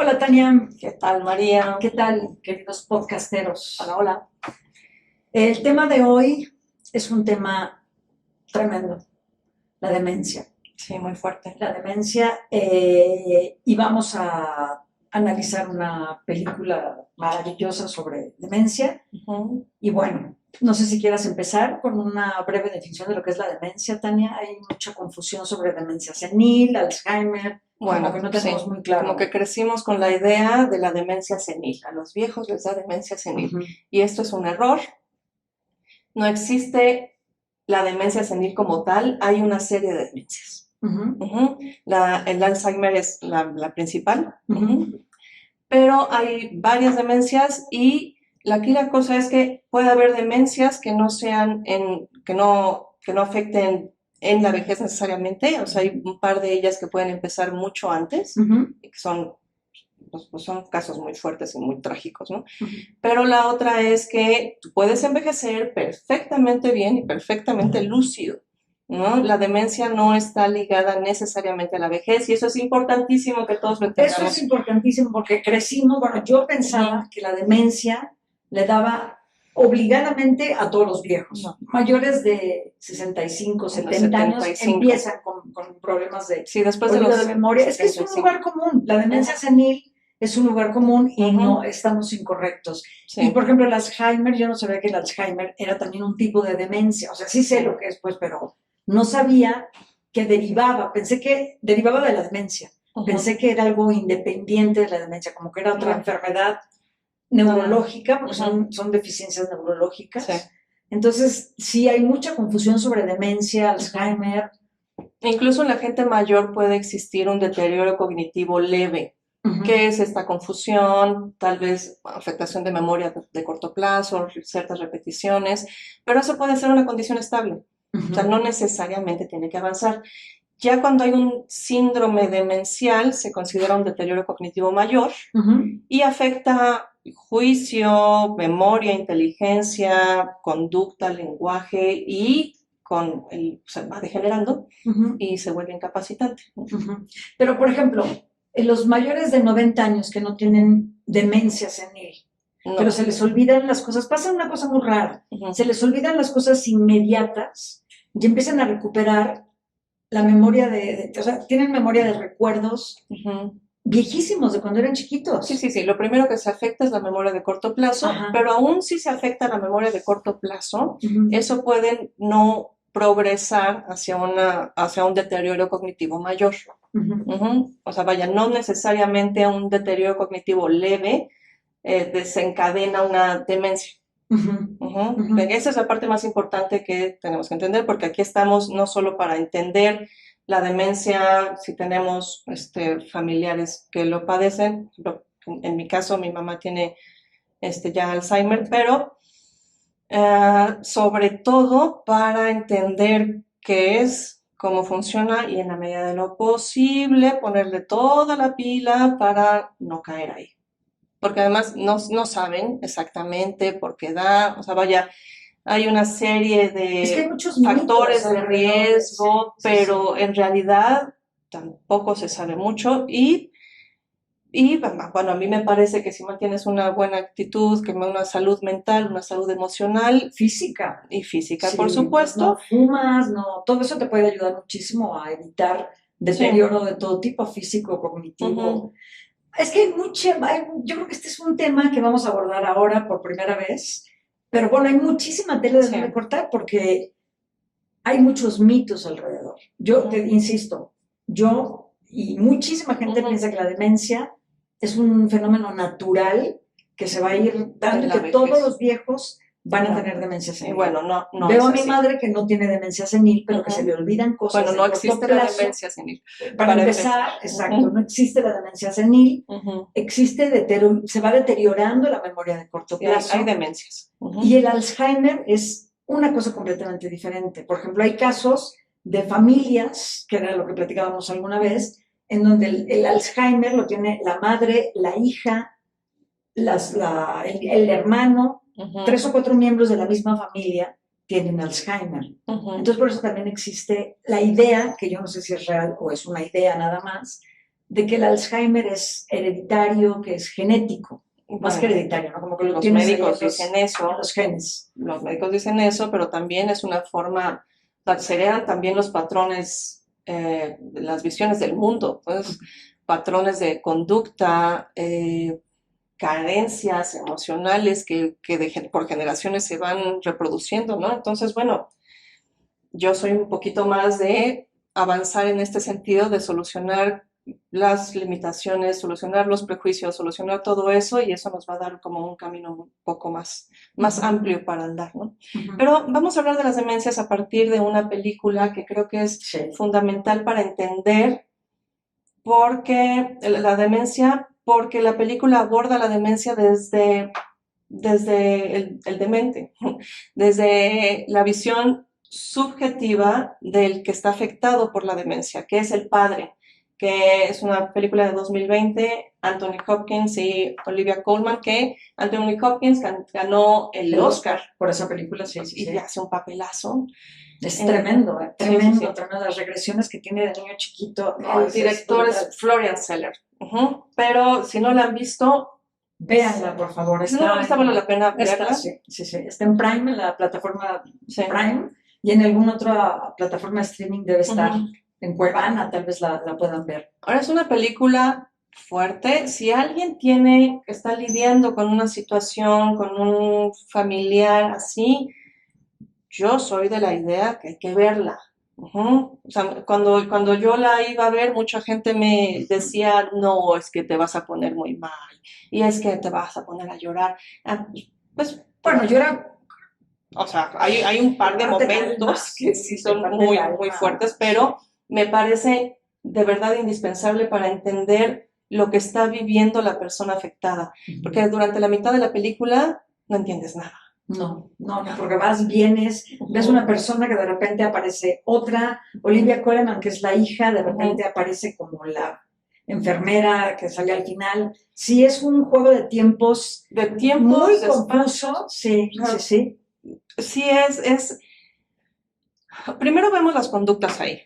Hola Tania, ¿Qué tal, María? ¿qué tal, queridos podcasteros? Hola, hola. El tema de hoy es un tema tremendo, la demencia. Sí, muy fuerte. La demencia, y vamos a analizar una película maravillosa sobre demencia. Ujú. Y bueno, no sé si quieras empezar con una breve definición de lo que es la demencia, Tania. Hay mucha confusión sobre demencia senil, Alzheimer, como que Bueno, no sí, tenemos muy como que claro. crecimos con la idea de la demencia senil. A los viejos les da demencia senil. Ujú, Y esto es un error. No existe la demencia senil como tal, hay una serie de demencias. ujú, Ujú. El Alzheimer es la principal, ujú. pero hay varias demencias y aquí la cosa es que puede haber demencias que no sean que no afecten en la vejez necesariamente, o sea, hay un par de ellas que pueden empezar mucho antes Ujú, y que son casos muy fuertes y muy trágicos, ¿no? ujú. Pero la otra es que tú puedes envejecer perfectamente bien y perfectamente lúcido, ¿no? La demencia no está ligada necesariamente a la vejez y eso es importantísimo que todos lo Eso es entendamos. importantísimo porque crecimos, bueno, yo Ujú. pensaba que la demencia le daba obligadamente a todos los viejos. No, Mayores de 65, en los 70 años 75. empiezan con problemas de Sí, después de olvido de los memoria. Es que es un 75. lugar común. La demencia Ujú, senil es un lugar común y no ujú, estamos incorrectos. Y por sí, ejemplo, el Alzheimer, yo no sabía que el Alzheimer era también un tipo de demencia. O sea, sí sé sí. lo que es, pues, pero no sabía que derivaba. Pensé que derivaba de la demencia. Ujú. Pensé que era algo independiente de la demencia, como que era otra No, enfermedad no, no, no. neurológica, porque Ujú, son deficiencias sí. neurológicas. Entonces, sí hay mucha confusión sobre demencia, Ujú. Alzheimer. Incluso en la gente mayor puede existir un deterioro cognitivo leve. Ujú, ¿Qué es esta confusión? Tal vez afectación de memoria de corto plazo, ciertas repeticiones, pero eso puede ser una condición estable. O sea, ujú, no necesariamente tiene que avanzar. Ya cuando hay un síndrome demencial, se considera un deterioro cognitivo mayor ujú. y afecta juicio, memoria, inteligencia, conducta, lenguaje y se va degenerando Uh-huh, y se vuelve incapacitante, ¿no? uh-huh. Pero, por ejemplo, en los mayores de 90 años que no tienen demencia senil, pero No. se les olvidan las cosas, pasa una cosa muy rara, se Ujú. les olvidan las cosas inmediatas y empiezan a recuperar la memoria o sea, tienen memoria de recuerdos Ujú. viejísimos de cuando eran Sí, chiquitos. sí, sí. Lo primero que se afecta es la memoria de corto plazo, Ajá. pero aún si se afecta la memoria de corto plazo, Uh-huh, eso puede no progresar hacia un deterioro cognitivo mayor. uh-huh, Ujú. O sea, vaya, no necesariamente un deterioro cognitivo leve desencadena una demencia. uh-huh, Ujú. uh-huh. Esa es la parte más importante que tenemos que entender, porque aquí estamos no solo para entender la demencia, si tenemos familiares que lo padecen. En mi caso, mi mamá tiene ya Alzheimer, pero sobre todo para entender qué es, cómo funciona y en la medida de lo posible ponerle toda la pila para no caer ahí. Porque además no saben exactamente por qué da, o sea, vaya, hay una serie Es que hay de muchos mitos factores de alrededor de sí, riesgo, sí, sí. pero en realidad tampoco se sabe mucho y bueno, a mí me parece que si mantienes una buena actitud, que una salud mental, una salud emocional Física. y física, por Si no supuesto, fumas, no, todo eso te puede ayudar muchísimo a evitar sí. deterioro de todo tipo, físico, cognitivo. Ujú, Es que yo creo que este es un tema que vamos a abordar ahora por primera vez, pero bueno, hay muchísima tela de sí. donde cortar porque hay muchos mitos alrededor. Yo te Ujú, insisto, yo y muchísima gente ujú. piensa que la demencia es un fenómeno natural que se va a ir dando En y la que todos vejez. los viejos van a No. tener demencia Y senil. bueno, no Veo es a mi así. madre que no tiene demencia senil, pero que se le Ujú. olvidan cosas Bueno, de no corto existe la plazo. demencia senil, Para para empezar. empezar, exacto, no Ujú, existe la demencia senil, ujú. se va deteriorando la memoria de corto Sí, hay plazo demencias. y Ujú, el Alzheimer es una cosa completamente diferente. Por ejemplo, hay casos de familias, que era lo que platicábamos alguna vez, en donde el Alzheimer lo tiene la madre, la hija, el hermano, tres ujú, o cuatro miembros de la misma familia tienen Alzheimer. ujú. Entonces, por eso también existe la idea, que yo no sé si es real o es una idea nada más, de que el Alzheimer es hereditario, que es genético, más que Bueno, hereditario, ¿no? Como que lo los tienes ahí médicos dicen en eso, los genes. los médicos dicen eso, pero también es una forma, se heredan también los patrones, las visiones del mundo, pues, patrones de conducta, carencias emocionales que por generaciones se van reproduciendo, ¿no? Entonces, bueno, yo soy un poquito más de avanzar en este sentido, de solucionar las limitaciones, solucionar los prejuicios, solucionar todo eso, y eso nos va a dar como un camino un poco más amplio para andar, ¿no? Pero vamos a hablar de las demencias a partir de una película que creo que es Sí. fundamental para entender la demencia, porque la película aborda la demencia desde el demente, desde la visión subjetiva del que está afectado por la demencia, que es el padre, que es una película de 2020, Anthony Hopkins y Olivia Colman, que Anthony Hopkins ganó el Oscar por esa película, sí, sí, y sí. hace un papelazo. Es tremendo, tremendo, sí, sí. tremendo. Las regresiones que tiene de niño chiquito. No, el director es Florian Zeller. Pero si no la han visto, véanla, por favor. Si no la han visto, vale la pena verla. Sí, sí, sí. Está en Prime, en la plataforma Prime, y en alguna otra plataforma de streaming debe estar. En Cuevana tal vez la puedan ver. Ahora es una película fuerte. Si alguien está lidiando con una situación, con un familiar así, yo soy de la idea que hay que verla. O sea, cuando yo la iba a ver, mucha gente me decía, no, es que te vas a poner muy mal, y es que te vas a poner a llorar. Pues, bueno, llora. O sea, hay un par de momentos que sí son muy, muy fuertes, pero me parece de verdad indispensable para entender lo que está viviendo la persona afectada, porque durante la mitad de la película no entiendes nada. No, porque vienes, ves una persona que de repente aparece otra, Olivia Colman, que es la hija, de repente aparece como la enfermera que sale al final. Sí, es un juego de tiempos muy confuso. Sí, sí, sí. Sí, primero vemos las conductas ahí,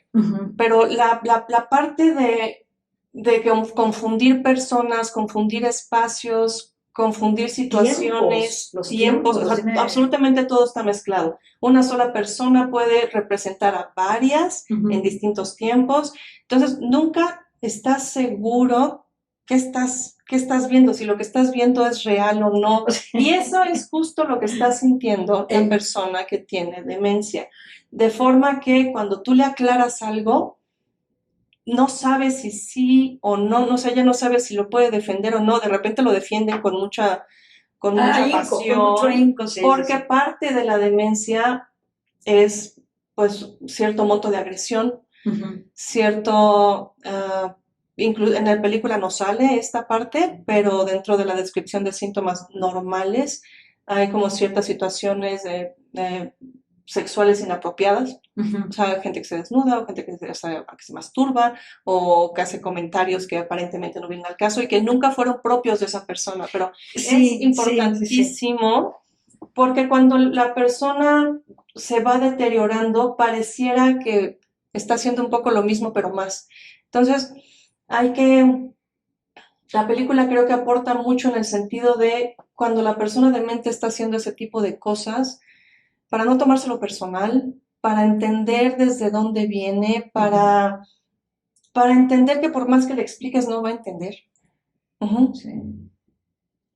pero la parte de confundir personas, confundir espacios, confundir situaciones, tiempos, o sea, absolutamente todo está mezclado. Una sola persona puede representar a varias en distintos tiempos, entonces nunca estás seguro qué estás viendo, si lo que estás viendo es real o no. Y eso es justo lo que está sintiendo la persona que tiene demencia. De forma que cuando tú le aclaras algo, no sabe si sí o no, no sé, ella no sabe si lo puede defender o no, de repente lo defienden con mucha pasión, porque parte de la demencia es, pues, cierto monto de agresión, cierto, en la película no sale esta parte, pero dentro de la descripción de síntomas normales hay como ciertas situaciones sexuales inapropiadas, o sea, gente que se desnuda, o gente que se masturba, o que hace comentarios que aparentemente no vienen al caso y que nunca fueron propios de esa persona, pero es importantísimo porque cuando la persona se va deteriorando, pareciera que está haciendo un poco lo mismo, pero más. Entonces, la película creo que aporta mucho en el sentido de cuando la persona demente está haciendo ese tipo de cosas, para no tomárselo personal, para entender desde dónde viene, para entender que por más que le expliques no va a entender. Sí.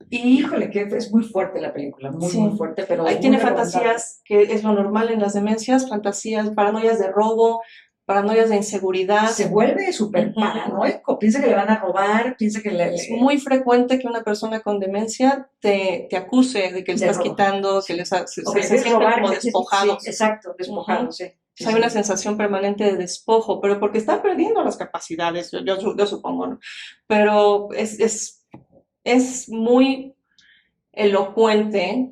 Y híjole, que es muy fuerte la película, muy fuerte, pero ahí tiene fantasías, que es lo normal en las demencias, fantasías, paranoias de robo, paranoias de inseguridad. Se vuelve súper paranoico, piensa que le van a robar, piensa que Es muy frecuente que una persona con demencia te acuse de que le estás quitando, que se sienten como despojados. Sí, exacto, despojados, sí. Hay una sensación permanente de despojo, pero porque están perdiendo las capacidades, yo supongo, ¿no? Pero es muy elocuente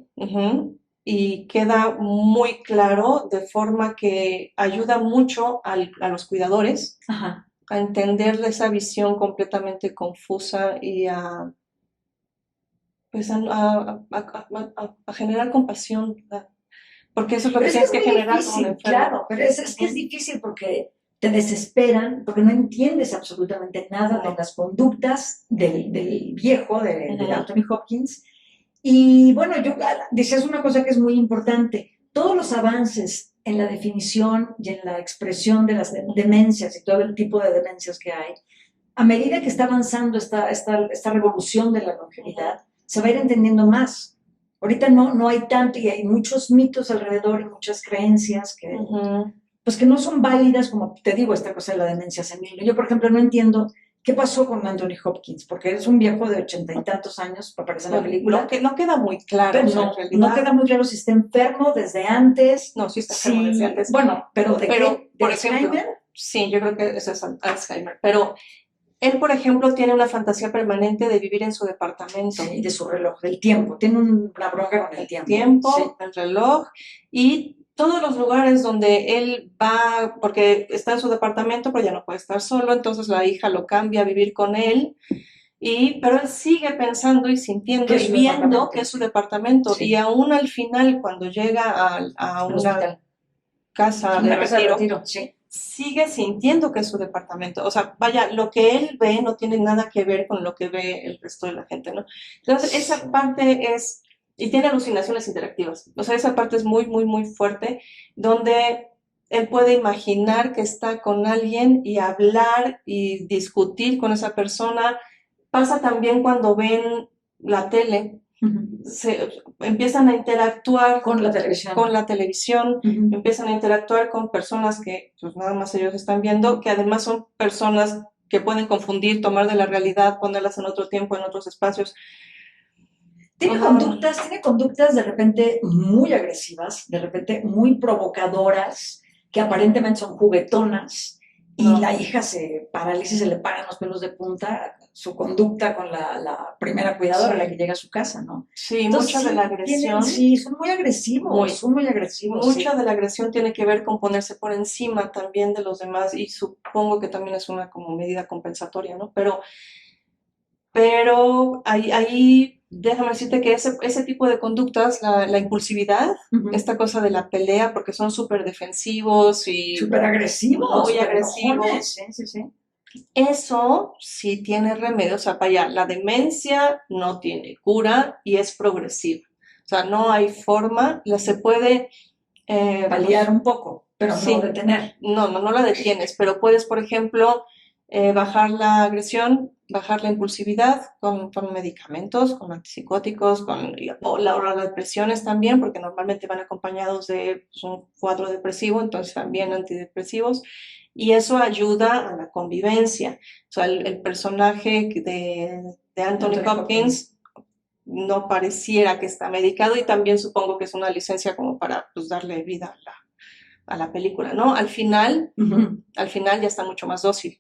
y queda muy claro, de forma que ayuda mucho a los cuidadores a entender esa visión completamente confusa y pues a generar compasión, ¿verdad? Porque eso es lo que tienes que generar como enfermo. Claro, pero es que es difícil porque te desesperan porque no entiendes absolutamente nada de No. las conductas del viejo, de Ujú. Anthony Hopkins. Y bueno, yo decías una cosa que es muy importante. Todos los avances en la definición y en la expresión de las demencias y todo el tipo de demencias que hay, a medida que está avanzando esta revolución de la longevidad, se va a ir entendiendo más. Ahorita no hay tanto y hay muchos mitos alrededor y muchas creencias que, Ujú. pues que no son válidas, como te digo, esta cosa de la demencia senil. Yo, por ejemplo, no entiendo qué pasó con Anthony Hopkins, porque es un viejo de 80 y tantos años, aparece en la película, No queda muy claro, pero o sea, en no realidad, queda muy claro si está enfermo desde antes, no, sí está enfermo desde antes. bueno, pero ¿de Pero, qué? ¿De por ejemplo, Alzheimer? sí, yo creo que eso es Alzheimer, pero él, por ejemplo, tiene una fantasía permanente de vivir en su departamento. Sí, de su reloj, del tiempo. Tiene una bronca con el tiempo. Tiempo, el reloj y todos los lugares donde él va, porque está en su departamento, pero ya no puede estar solo, entonces la hija lo cambia a vivir con él, pero él sigue pensando y sintiendo y viendo que es su departamento. Sí. Y aún al final, cuando llega a Al una hospital. casa de Una casa de retiro, retiro, sí. sigue sintiendo que es su departamento. O sea, vaya, lo que él ve no tiene nada que ver con lo que ve el resto de la gente, ¿no? Entonces, esa parte es, y tiene alucinaciones interactivas. O sea, esa parte es muy, muy, muy fuerte, donde él puede imaginar que está con alguien y hablar y discutir con esa persona. Pasa también cuando ven la tele, empiezan a interactuar Con la televisión. con la televisión, Ujú. empiezan a interactuar con personas que pues nada más ellos están viendo, que además son personas que pueden confundir, tomar de la realidad, ponerlas en otro tiempo, en otros espacios. Tiene conductas de repente muy agresivas, de repente muy provocadoras, que aparentemente son juguetonas, y No. la hija se paraliza y se le paran los pelos de punta su conducta con la primera cuidadora, Sí. la que llega a su casa, ¿no? Sí, Entonces, mucha de la agresión. sí, son muy agresivos, Muy. son muy agresivos. Mucha Sí. de la agresión tiene que ver con ponerse por encima también de los demás y supongo que también es una como medida compensatoria, ¿no? Pero ahí déjame decirte que ese tipo de conductas, la impulsividad, Ujú. esta cosa de la pelea, porque son súper defensivos y Súper agresivos, muy súper agresivos, enojones, sí. eso sí tiene remedio. O sea, para allá, la demencia no tiene cura y es progresiva. O sea, no hay forma, se puede Paliar un poco, pero no sí, detener. no la detienes, pero puedes, por ejemplo, bajar la agresión, bajar la impulsividad con medicamentos, con antipsicóticos, o las depresiones también, porque normalmente van acompañados de pues, un cuadro depresivo, entonces también antidepresivos, y eso ayuda a la convivencia. O sea, el personaje de Anthony Hopkins no pareciera que está medicado y también supongo que es una licencia como para pues, darle vida a la película, ¿no? Al final ya está mucho más dócil.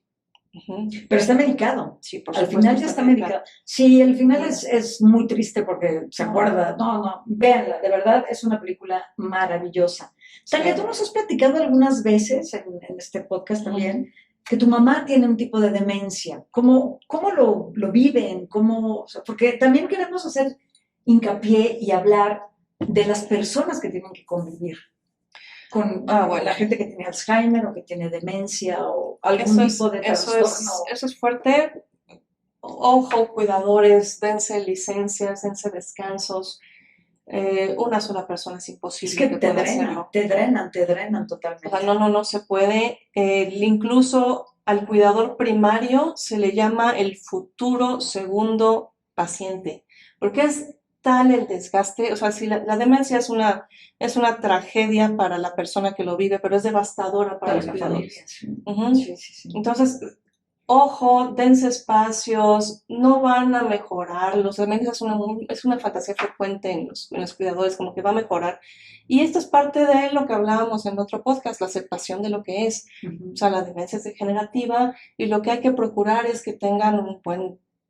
Pero está medicado. Sí, por Al supuesto final ya está medicado. Sí, el final es muy triste porque se acuerda. No, véanla, de verdad es una película maravillosa. Tania, tú nos has platicado algunas veces en este podcast también que tu mamá tiene un tipo de demencia. ¿Cómo lo viven? O sea, porque también queremos hacer hincapié y hablar de las personas que tienen que convivir con bueno. la gente que tiene Alzheimer o que tiene demencia o algún tipo de eso trastorno. Eso es fuerte. Ojo, cuidadores, dense licencias, dense descansos. Una sola persona es imposible Es que que pueda hacerlo. te drenan totalmente. O sea, no se puede. Incluso al cuidador primario se le llama el futuro segundo paciente, porque es tal el desgaste. O sea, si la demencia es una tragedia para la persona que lo vive, pero es devastadora para los cuidadores. Sí. Entonces, ojo, dense espacios, no van a mejorar. Los demencias es una fantasía frecuente en los cuidadores, como que va a mejorar. Y esto es parte de lo que hablábamos en otro podcast, la aceptación de lo que es. O sea, la demencia es degenerativa y lo que hay que procurar es que tengan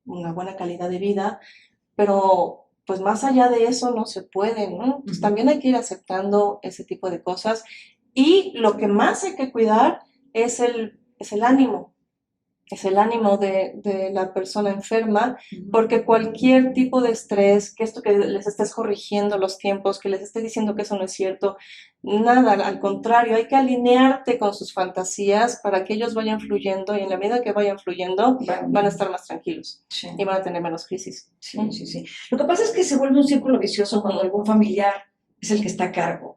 una buena calidad de vida, pero pues más allá de eso no se puede, ¿no? Pues también hay que ir aceptando ese tipo de cosas. Y lo que más hay que cuidar es el ánimo. es el ánimo de la persona enferma, Ujú. porque cualquier tipo de estrés, que esto que les estés corrigiendo los tiempos, que les estés diciendo que eso no es cierto, nada, al contrario, hay que alinearte con sus fantasías para que ellos vayan fluyendo y en la medida que vayan fluyendo Bueno, van a estar más tranquilos sí, y van a tener menos crisis. sí, sí, sí. Lo que pasa es que se vuelve un círculo vicioso cuando Ujú. algún familiar es el que está a cargo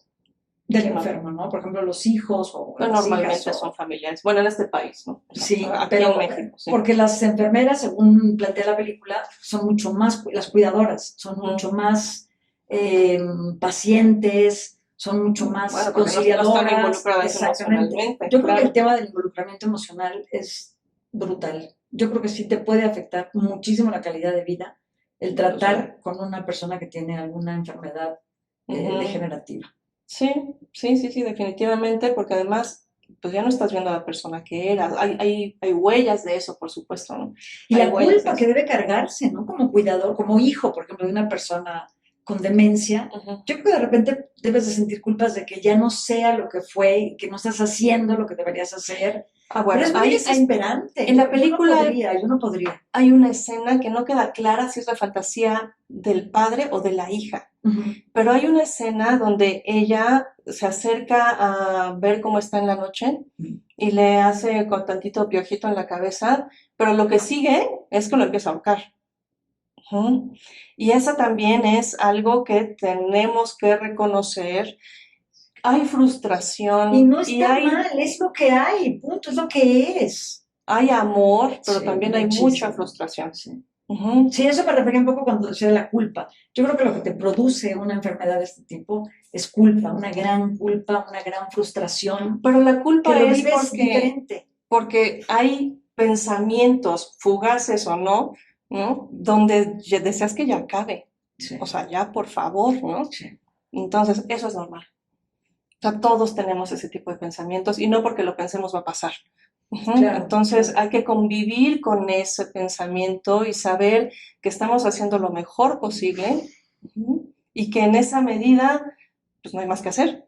del No, enfermo, ¿no? Por ejemplo, los hijos o no, las hijas normalmente son o... familiares. Bueno, en este país, ¿no? O sea, Sí, aquí en pero México, sí. porque las enfermeras, según plantea la película, son mucho más, las cuidadoras, son Ujú. mucho más eh, pacientes, son mucho más Bueno, porque no están conciliadoras, involucradas exactamente. emocionalmente, Yo creo que el claro. tema del involucramiento emocional es brutal. Yo creo que sí te puede afectar muchísimo la calidad de vida el Pues sí. tratar con una persona que tiene alguna enfermedad Ujú. degenerativa. Sí, sí, sí, sí, definitivamente, porque además, pues ya no estás viendo a la persona que era. Hay huellas de eso, por supuesto, ¿no? Y Hay la huellas de culpa que eso. debe cargarse, ¿no? Como cuidador, como hijo, por ejemplo, de una persona con demencia, Ujú. yo creo que de repente debes de sentir culpas de que ya no sea lo que fue y que no estás haciendo lo que deberías hacer. Ah, Pero bueno, es muy desesperante. en la película Yo no podría. hay una escena que no queda clara si es la fantasía del padre o de la hija. Ujú. Pero hay una escena donde ella se acerca a ver cómo está en la noche y le hace con tantito piojito en la cabeza, pero lo que sigue es que lo empieza a ahorcar. Ujú. Y esa también es algo que tenemos que reconocer. Hay Y frustración no y está mal, es lo que hay, punto, es lo que es. hay amor, pero Sí, también hay mucha muchísimo. frustración. Sí. Ujú. Sí, eso me refería un poco cuando decía de la culpa. Yo creo que lo que te produce una enfermedad de este tipo es culpa, una gran frustración, Pero la que culpa lo es vives diferente. porque hay pensamientos, fugaces o no, ¿no? Donde deseas que ya acabe. Sí, O sea, ya por favor, ¿no? sí, Entonces, eso es normal. O sea, todos tenemos ese tipo de pensamientos y no porque lo pensemos va a pasar. Ujú. claro, Entonces, claro. hay que convivir con ese pensamiento y saber que estamos haciendo lo mejor posible, ujú, y que en esa medida, pues no hay más que hacer.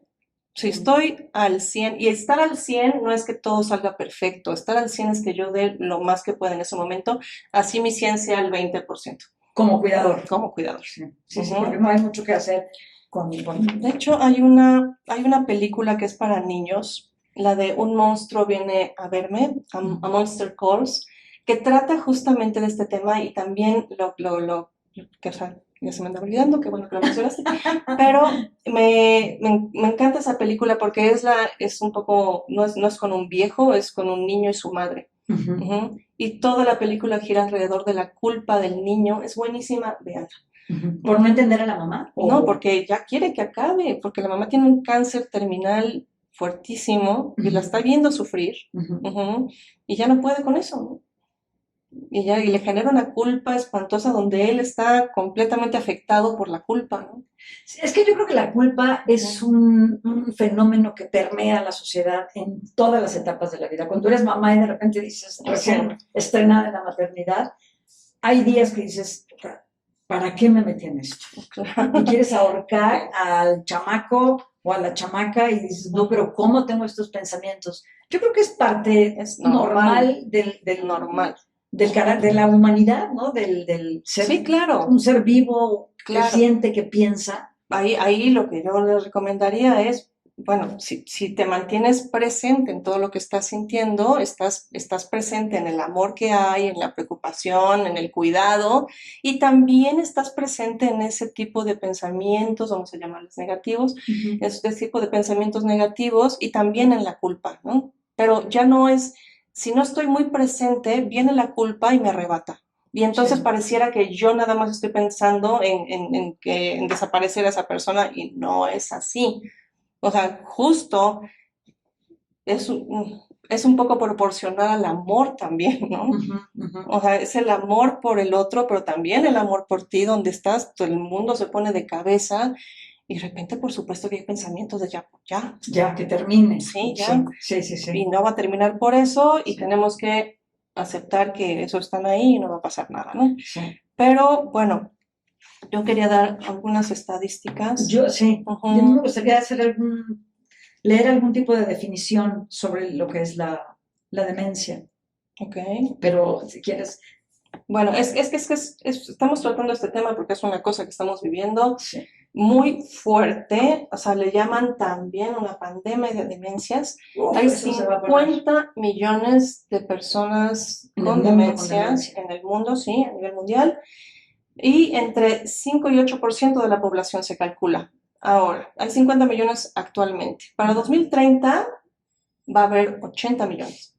Si estoy al 100 y estar al 100 no es que todo salga perfecto, estar al 100 es que yo dé lo más que pueda en ese momento, así mi 100 sea el 20% Como cuidador. como cuidador. Sí, sí, sí, porque Ujú. no hay mucho que hacer De con... hecho, hay una película que es para niños, la de Un monstruo viene a verme, A Monster Calls, que trata justamente de este tema y también que, o sea, ya se me anda olvidando, qué bueno que lo mencionaste, pero me encanta esa película porque es un poco, no es con un viejo, es con un niño y su madre. Ujú, Ujú. Y toda la película gira alrededor de la culpa del niño, es buenísima, vean. ujú. ¿Por no entender a la mamá? No, O... porque ya quiere que acabe, porque la mamá tiene un cáncer terminal fuertísimo y la Ujú, está viendo sufrir, ujú. ujú, y ya no puede con eso, ¿no? Y le genera una culpa espantosa donde él está completamente afectado por la culpa, ¿no? Sí, es que yo creo que la culpa es Ujú. un fenómeno que permea la sociedad en todas las etapas de la vida. Cuando eres mamá y de repente dices, Ujú. recién estrenada en la maternidad, hay días que dices, ¿para qué me metí en esto? Y Claro. quieres ahorcar al chamaco o a la chamaca y dices, no, pero ¿cómo tengo estos pensamientos? Yo creo que es parte Es normal, normal normal. de la humanidad, ¿no? Del Sí, ser, un claro, ser vivo que claro. siente, que piensa. Ahí lo que yo les recomendaría es, bueno, si te mantienes presente en todo lo que estás sintiendo, estás presente en el amor que hay, en la preocupación, en el cuidado, y también estás presente en ese tipo de pensamientos, vamos a llamarlos negativos, Ujú. ese tipo de pensamientos negativos y también en la culpa, ¿no? Pero ya no es, si no estoy muy presente, viene la culpa y me arrebata. Y entonces Sí. pareciera que yo nada más estoy pensando en desaparecer a esa persona y no es así. O sea, justo es es un poco proporcional al amor también, ¿no? Ujú, ujú. O sea, es el amor por el otro, pero también el amor por ti, donde estás, todo el mundo se pone de cabeza y de repente, por supuesto, que hay pensamientos de ya, Ya, que termine. sí, Sí, ya, sí, sí, y sí. no va a terminar por eso y Sí, tenemos que aceptar que eso están ahí y no va a pasar nada, ¿no? sí. Pero bueno, yo quería dar algunas estadísticas. Yo, sí. Yo me Ujú. gustaría leer algún tipo de definición sobre lo que es la demencia. Ok. pero si quieres, Bueno, estamos tratando este tema porque es una cosa que estamos viviendo sí. muy fuerte, o sea, le llaman también una pandemia de demencias. Uf, Hay eso se va a poner 50 millones de personas en el con mundo con demencias demencia. en el mundo, sí, a nivel mundial, y entre 5 y 8% de la población se calcula. Ahora, hay 50 millones actualmente. Para 2030 va a haber 80 millones.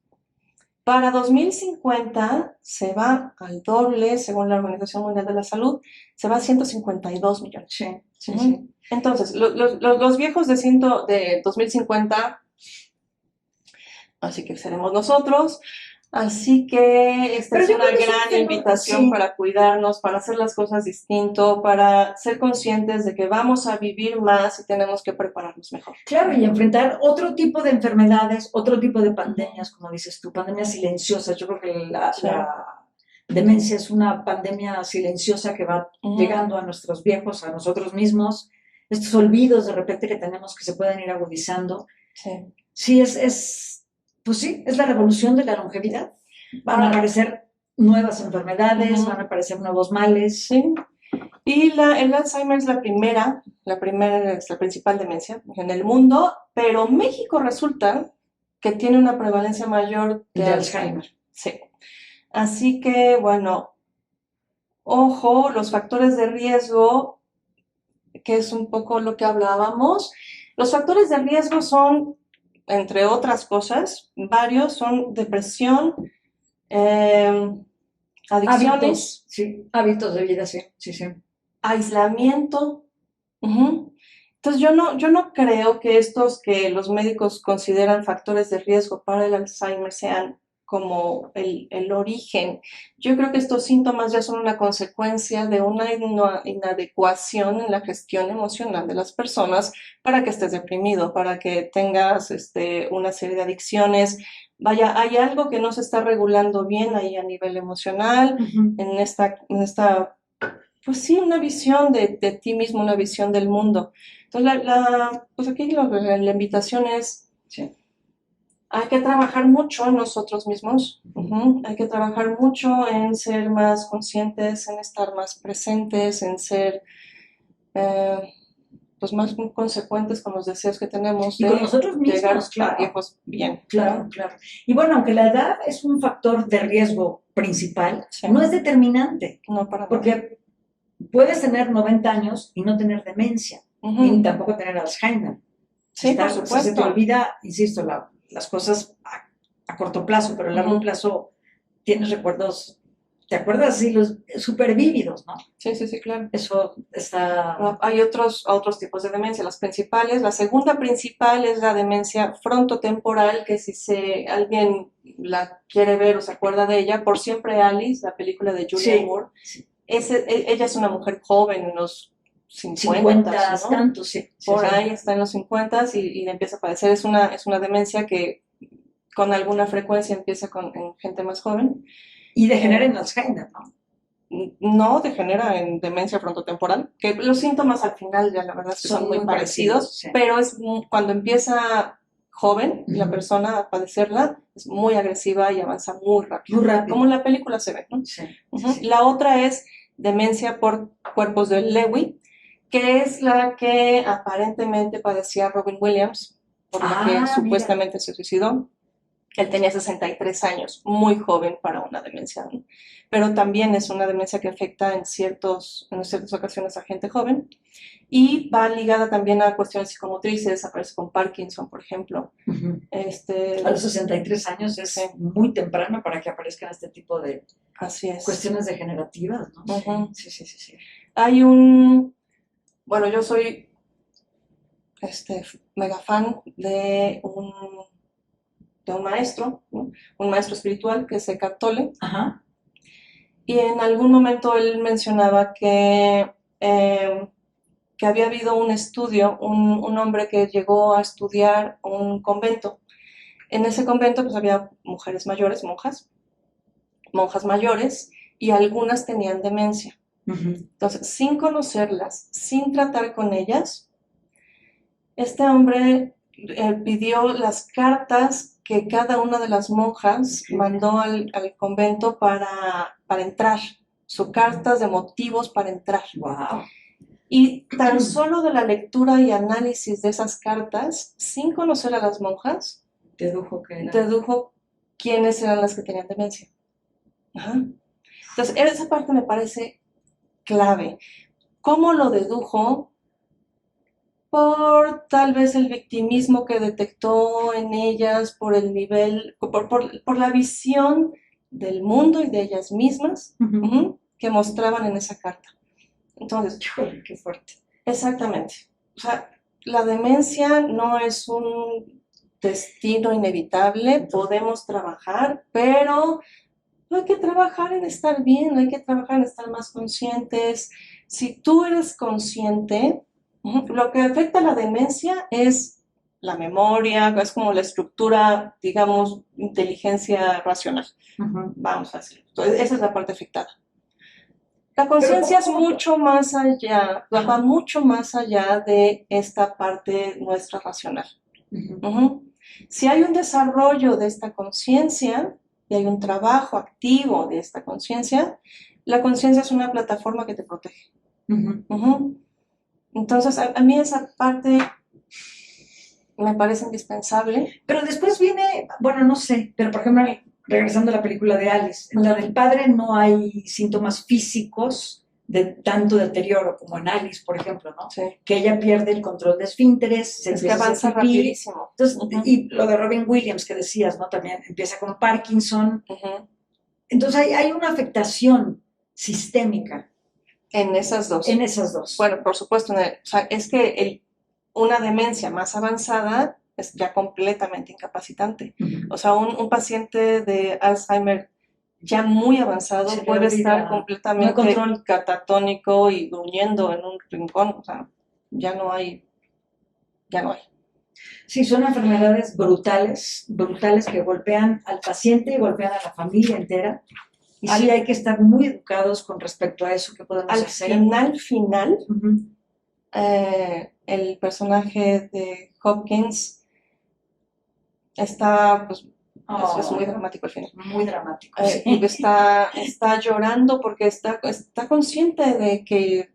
Para 2050 se va al doble, según la Organización Mundial de la Salud, se va a 152 millones. Sí, sí, Ujú. sí. Entonces, los viejos de 2050, así que seremos nosotros. Así que esta Pero es yo una creo que es un gran fenómeno, invitación sí, para cuidarnos, para hacer las cosas distinto, para ser conscientes de que vamos a vivir más y tenemos que prepararnos mejor. claro, y enfrentar otro tipo de enfermedades, otro tipo de Ujú. pandemias, como dices tú, pandemias silenciosas. Yo creo que la, Sí. la demencia es una pandemia silenciosa que va Ujú. llegando a nuestros viejos, a nosotros mismos. Estos olvidos de repente que tenemos que se pueden ir agudizando. Sí. Sí, pues sí, es la revolución de la longevidad. Van a Ahora, aparecer nuevas enfermedades, van a ujú, aparecer nuevos males. sí. Y el Alzheimer es es la principal demencia en el mundo, pero México resulta que tiene una prevalencia mayor de De Alzheimer. Alzheimer. Sí. Así que, bueno, ojo, los factores de riesgo, que es un poco lo que hablábamos. Los factores de riesgo son, entre otras cosas, varios, son depresión, eh, adicciones, Hábitos, sí, hábitos de vida, sí, sí, sí. aislamiento. Ujú. Entonces yo no creo que estos que los médicos consideran factores de riesgo para el Alzheimer sean como el origen. Yo creo que estos síntomas ya son una consecuencia de una inadecuación en la gestión emocional de las personas para que estés deprimido, para que tengas una serie de adicciones. Vaya, hay algo que no se está regulando bien ahí a nivel emocional, Ujú. en esta pues sí, una visión de ti mismo, una visión del mundo. Entonces, pues aquí la invitación es, Sí. hay que trabajar mucho en nosotros mismos, ujú, hay que trabajar mucho en ser más conscientes, en estar más presentes, en ser eh, pues más consecuentes con los deseos que tenemos Y con de nosotros mismos, llegar a claro, viejos bien, claro, ¿no? claro. Y bueno, aunque la edad es un factor de riesgo principal, Sí, no es determinante, no para nada. porque puedes tener 90 años y no tener demencia, ni Ujú. tampoco tener Alzheimer. Sí, por O sea, se te supuesto. olvida, insisto, las cosas a corto plazo, pero a largo Ujú. plazo tienes recuerdos, te acuerdas así, los súper vívidos, ¿no? Sí, sí, sí, claro. Eso está... Hay otros tipos de demencia, las principales. La segunda principal es la demencia frontotemporal, que si alguien la quiere ver o se acuerda de ella, Por siempre Alice, la película de Julianne Sí, Moore, ella es una mujer joven, en los 50, 50 ¿no? tantos, sí, sí, Por sí. ahí está en los 50 y le empieza a padecer. Es una demencia que con alguna frecuencia empieza en gente más joven. Y degenera Eh, en Alzheimer, ¿no? no degenera en demencia frontotemporal, que los síntomas al final ya la verdad es que son Son muy muy parecidos, parecidos, sí. pero cuando empieza joven la Ujú. persona a padecerla, es muy agresiva y avanza muy rápido, Muy rápido. como en la película se ve, ¿no? Sí, Ujú. sí, sí. La otra es demencia por cuerpos de Lewy, que es la que aparentemente padecía Robin Williams, por la que Ah, mira. supuestamente se suicidó. Él tenía 63 años, muy joven para una demencia, ¿no? Pero también es una demencia que afecta en ciertas ocasiones a gente joven y va ligada también a cuestiones psicomotrices, aparece con Parkinson, por ejemplo. Ujú. Este, A los 63 años es sí, muy temprano para que aparezcan este tipo de así es. cuestiones degenerativas, ¿no? Ujú. Sí, sí, sí, sí. Hay bueno, yo soy mega fan de un maestro, ¿no? Un maestro espiritual que es Eckhart Tolle. Ajá. Y en algún momento él mencionaba que había habido un estudio, un hombre que llegó a estudiar un convento. En ese convento pues había mujeres mayores, monjas mayores, y algunas tenían demencia. Ujú. Entonces, sin conocerlas, sin tratar con ellas, este hombre pidió las cartas que cada una de las monjas mandó al convento para entrar, sus cartas de motivos para entrar. Wow. Y tan solo de la lectura y análisis de esas cartas, sin conocer a las monjas, Dedujo que era. dedujo quiénes eran las que tenían demencia. Ajá. Entonces, esa parte me parece clave. ¿Cómo lo dedujo? Por tal vez el victimismo que detectó en ellas, por el nivel, por la visión del mundo y de ellas mismas que mostraban en esa carta. Entonces, Híjole, qué fuerte. exactamente. O sea, la demencia no es un destino inevitable, podemos trabajar, pero hay que trabajar en estar bien, hay que trabajar en estar más conscientes. Si tú eres consciente, lo que afecta a la demencia es la memoria, es como la estructura, digamos, inteligencia racional. Vamos a decirlo. Entonces, esa es la parte afectada. La conciencia es mucho más allá, va mucho más allá de esta parte nuestra racional. Si hay un desarrollo de esta conciencia y hay un trabajo activo de esta conciencia, la conciencia es una plataforma que te protege. Entonces, a mí esa parte me parece indispensable. Pero después viene, bueno, no sé, pero por ejemplo, regresando a la película de Alice, en la del padre no hay síntomas físicos de tanto deterioro como en Alice, por ejemplo, ¿no? Sí. Que ella pierde el control de esfínteres, se Es que empieza a avanza hacer pipí. rapidísimo. Entonces, y lo de Robin Williams que decías, ¿no? También empieza con Parkinson. Entonces hay una afectación sistémica. En esas dos. En esas dos. Bueno, por supuesto, o sea, es que una demencia más avanzada es ya completamente incapacitante. O sea, un paciente de Alzheimer ya muy avanzado puede estar completamente catatónico y gruñendo en un rincón. O sea, ya no hay. Sí, son enfermedades brutales que golpean al paciente y golpean a la familia entera. Y sí hay que estar muy educados con respecto a eso que podemos hacer. Al final, el personaje de Hopkins está, pues, es muy dramático al final. Muy dramático. Y está llorando porque está consciente de que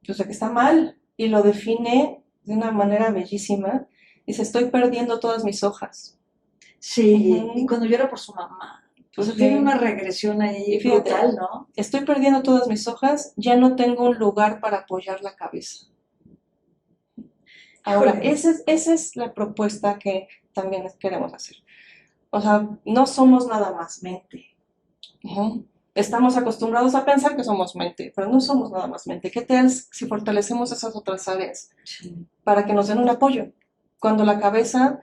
está mal y lo define de una manera bellísima. Dice, estoy perdiendo todas mis hojas. Sí, y cuando llora por su mamá. Pues tiene una regresión ahí brutal, ¿no? Estoy perdiendo todas mis hojas, ya no tengo un lugar para apoyar la cabeza. Ahora, esa es la propuesta que también queremos hacer. O sea, no somos nada más mente. Estamos acostumbrados a pensar que somos mente, pero no somos nada más mente. ¿Qué tal si fortalecemos esas otras áreas para que nos den un apoyo? Cuando la cabeza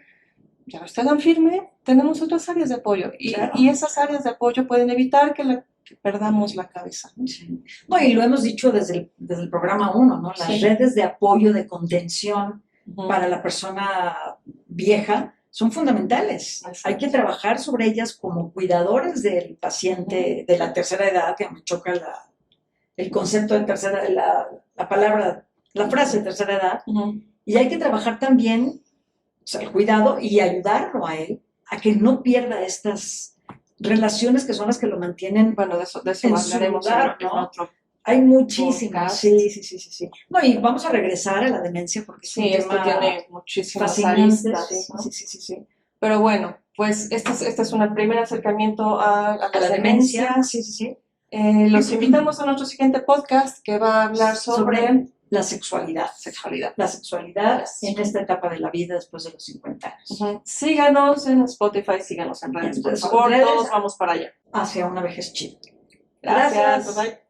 ya no está tan firme, tenemos otras áreas de apoyo. Y esas áreas de apoyo pueden evitar que perdamos la cabeza. No, y lo hemos dicho desde el programa 1, ¿no? Las redes de apoyo, de contención para la persona vieja son fundamentales. Hay que trabajar sobre ellas como cuidadores del paciente de la tercera edad, que me choca el concepto de tercera edad, la palabra, la frase tercera edad. Y hay que trabajar también, o sea, el cuidado y ayudarlo a él a que no pierda estas relaciones que son las que lo mantienen. Bueno, de eso en hablaremos su lugar, en ¿no? otro. Hay muchísimas, sí. No, y vamos a regresar a la demencia porque esto tiene muchísimas fascinante. aristas, ¿no? Sí. Pero bueno, pues este es un primer acercamiento a la demencia. Sí. Los invitamos a nuestro siguiente podcast que va a hablar sobre la sexualidad. La sexualidad en esta etapa de la vida después de los 50 años. Síganos en Spotify, síganos en redes, por favor, todos vamos para allá. Hacia una vejez chida. Gracias. Bye.